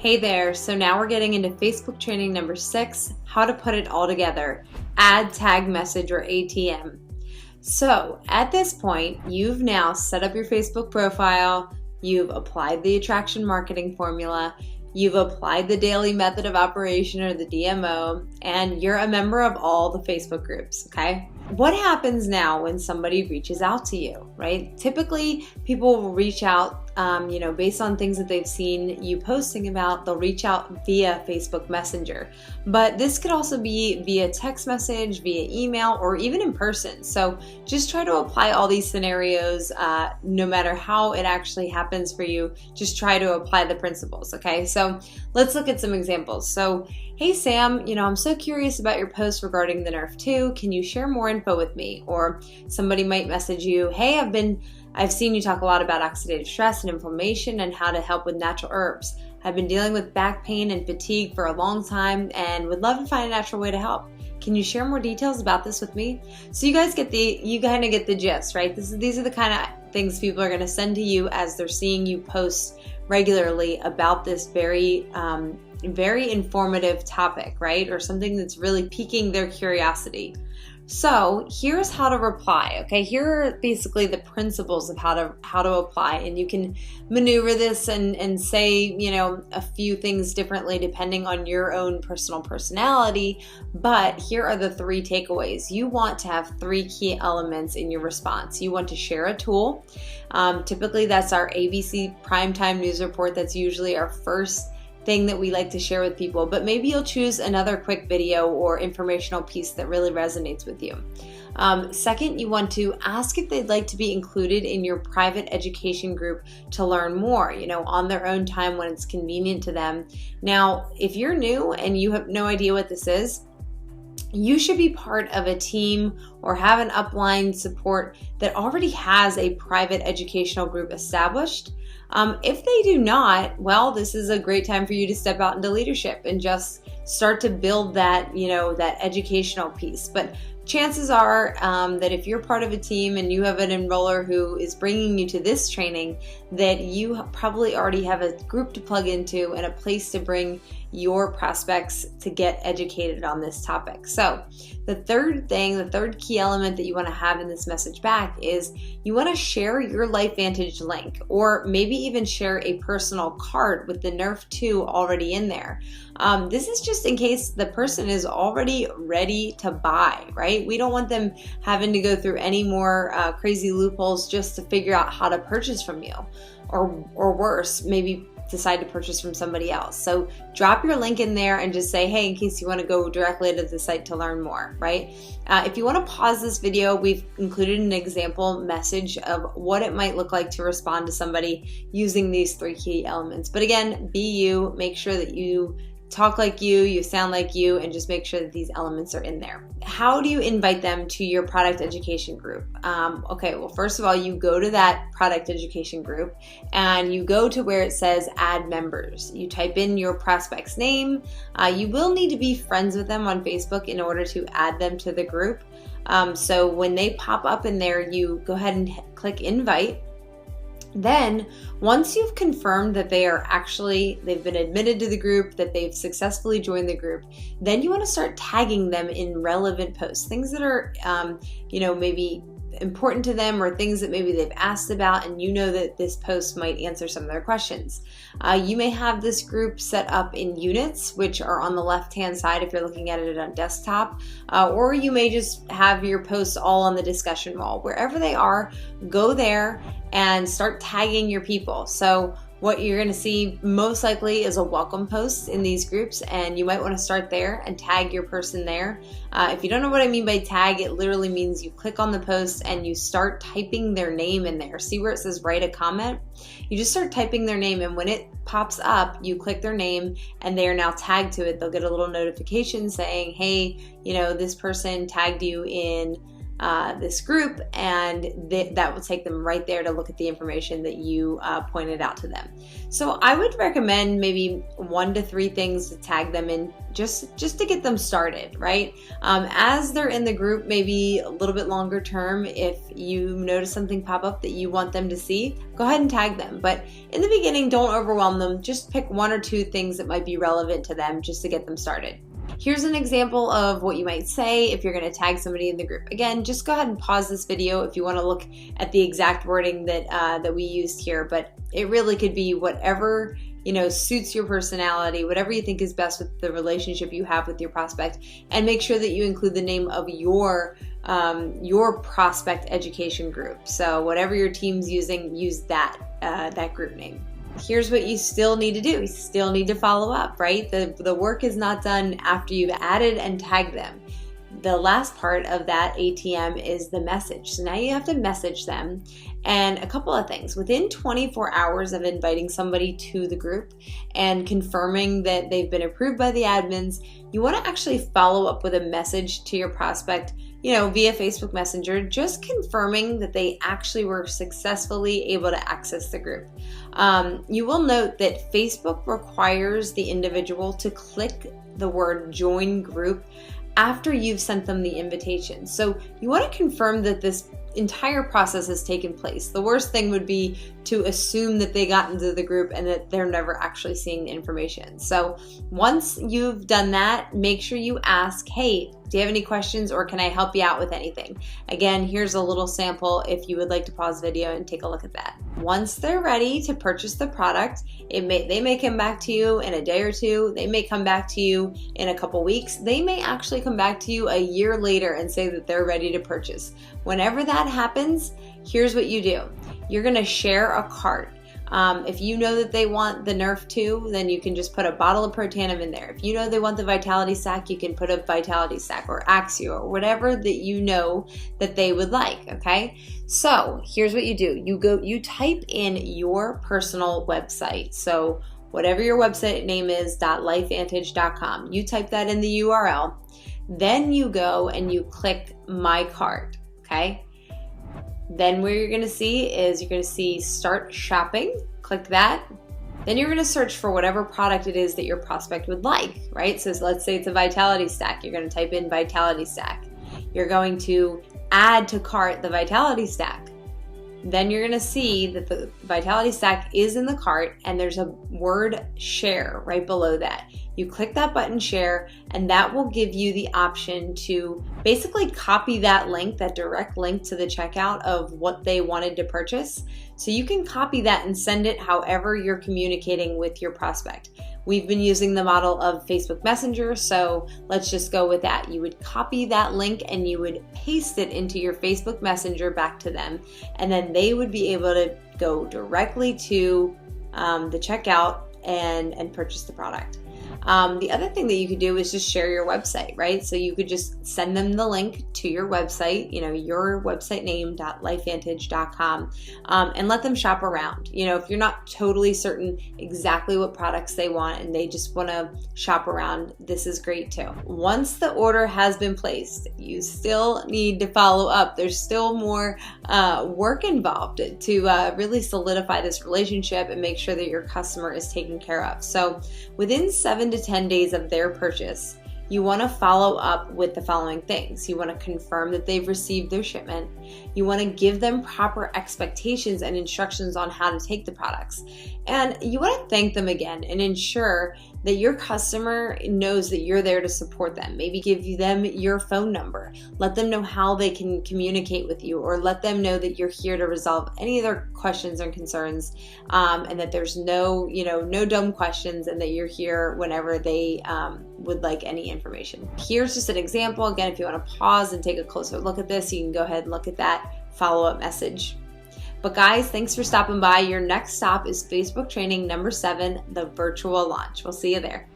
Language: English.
Hey there, so now we're getting into Facebook training number 6, how to put it all together, add tag message or ATM. So at this point, you've now set up your Facebook profile, you've applied the attraction marketing formula, you've applied the daily method of operation or the DMO, and you're a member of all the Facebook groups, okay? What happens now when somebody reaches out to you, right? Typically, people will reach out, based on things that they've seen you posting about, they'll reach out via Facebook Messenger. But this could also be via text message, via email, or even in person. So just try to apply all these scenarios, no matter how it actually happens for you, just try to apply the principles, okay? So let's look at some examples. So, hey Sam, I'm so curious about your post regarding the Nerf 2. Can you share more info with me? Or somebody might message you, hey, I've seen you talk a lot about oxidative stress and inflammation and how to help with natural herbs. I've been dealing with back pain and fatigue for a long time and would love to find a natural way to help. Can you share more details about this with me? So you kind of get the gist, right? These are the kind of things people are going to send to you as they're seeing you post regularly about this very informative topic, right? Or something that's really piquing their curiosity. So here's how to reply, okay? Here are basically the principles of how to apply, and you can maneuver this and say, a few things differently depending on your own personal personality, but here are the 3 takeaways. You want to have 3 key elements in your response. You want to share a tool. Typically that's our ABC Primetime News Report. That's usually our first thing that we like to share with people, but maybe you'll choose another quick video or informational piece that really resonates with you. Second, you want to ask if they'd like to be included in your private education group to learn more, on their own time when it's convenient to them. Now, if you're new and you have no idea what this is, you should be part of a team or have an upline support that already has a private educational group established. If they do not, well, this is a great time for you to step out into leadership and just start to build that, that educational piece. But chances are that if you're part of a team and you have an enroller who is bringing you to this training, that you probably already have a group to plug into and a place to bring your prospects to get educated on this topic. So the third key element that you want to have in this message back is you want to share your LifeVantage link, or maybe even share a personal card with the Nerf 2 already in there. This is just in case the person is already ready to buy, right? We don't want them having to go through any more crazy loopholes just to figure out how to purchase from you, or worse, maybe decide to purchase from somebody else. So drop your link in there and just say, hey, in case you want to go directly to the site to learn more, right? If you want to pause this video, we've included an example message of what it might look like to respond to somebody using these 3 key elements. But again, be you, make sure that you talk like you sound like you, and just make sure that these elements are in there. How do you invite them to your product education group? Well, first of all, you go to that product education group and you go to where it says add members. You type in your prospect's name. You will need to be friends with them on Facebook in order to add them to the group. So when they pop up in there, you go ahead and click invite. Then, once you've confirmed that they've been admitted to the group, that they've successfully joined the group, then you want to start tagging them in relevant posts, things that are, maybe important to them, or things that maybe they've asked about, and that this post might answer some of their questions. You may have this group set up in units, which are on the left-hand side if you're looking at it on desktop, or you may just have your posts all on the discussion wall. Wherever they are, go there and start tagging your people. So what you're going to see most likely is a welcome post in these groups, and you might want to start there and tag your person there. If you don't know what I mean by tag, it literally means you click on the post and you start typing their name in there. See where it says write a comment? You just start typing their name, and when it pops up, you click their name and they are now tagged to it. They'll get a little notification saying, hey, this person tagged you in this group, and that will take them right there to look at the information that you pointed out to them. So I would recommend maybe 1 to 3 things to tag them in just to get them started, right? As they're in the group, maybe a little bit longer term, if you notice something pop up that you want them to see, go ahead and tag them. But in the beginning, don't overwhelm them. Just pick 1 or 2 things that might be relevant to them just to get them started. Here's an example of what you might say if you're going to tag somebody in the group. Again, just go ahead and pause this video if you want to look at the exact wording that we used here, but it really could be whatever suits your personality, whatever you think is best with the relationship you have with your prospect, and make sure that you include the name of your prospect education group. So whatever your team's using, use that group name. Here's what you still need to do. You still need to follow up, right? The work is not done after you've added and tagged them. The last part of that ATM is the message. So now you have to message them. And a couple of things. Within 24 hours of inviting somebody to the group and confirming that they've been approved by the admins, you want to actually follow up with a message to your prospect, via Facebook Messenger, just confirming that they actually were successfully able to access the group. You will note that Facebook requires the individual to click the word join group after you've sent them the invitation. So you want to confirm that this entire process has taken place. The worst thing would be to assume that they got into the group and that they're never actually seeing the information. So once you've done that, make sure you ask, hey, do you have any questions, or can I help you out with anything? Again, here's a little sample if you would like to pause the video and take a look at that. Once they're ready to purchase the product, they may come back to you in a day or 2. They may come back to you in a couple weeks. They may actually come back to you a year later and say that they're ready to purchase. Whenever that happens, here's what you do. You're going to share a cart. If you know that they want the Nerf 2, then you can just put a bottle of Protandim in there. If you know they want the Vitality Stack, you can put a Vitality Stack or Axio or whatever that you know that they would like, okay? So here's what you do. You type in your personal website. So whatever your website name is, .lifevantage.com. You type that in the URL. Then you go and you click My Cart, okay? Then what you're going to see is you're going to see Start Shopping. Click that. Then you're going to search for whatever product it is that your prospect would like, right? So let's say it's a Vitality Stack. You're going to type in Vitality Stack. You're going to add to cart the Vitality Stack. Then you're going to see that the Vitality Stack is in the cart and there's a word share right below that. You click that button share, and that will give you the option to basically copy that link, that direct link to the checkout of what they wanted to purchase. So you can copy that and send it however you're communicating with your prospect. We've been using the model of Facebook Messenger, so let's just go with that. You would copy that link and you would paste it into your Facebook Messenger back to them, and then they would be able to go directly to the checkout and purchase the product. The other thing that you could do is just share your website, right? So you could just send them the link to your website, your website name, .lifevantage.com, and let them shop around. If you're not totally certain exactly what products they want and they just want to shop around, this is great too. Once the order has been placed, you still need to follow up. There's still more work involved to really solidify this relationship and make sure that your customer is taken care of. So within 7 to 10 days of their purchase, you want to follow up with the following things. You want to confirm that they've received their shipment. You want to give them proper expectations and instructions on how to take the products. And you want to thank them again and ensure that your customer knows that you're there to support them. Maybe give them your phone number. Let them know how they can communicate with you, or let them know that you're here to resolve any of their questions and concerns, and that there's no dumb questions, and that you're here whenever they would like any information. Here's just an example. Again, if you want to pause and take a closer look at this, you can go ahead and look at that follow-up message. But guys, thanks for stopping by. Your next stop is Facebook training number 7, the virtual launch. We'll see you there.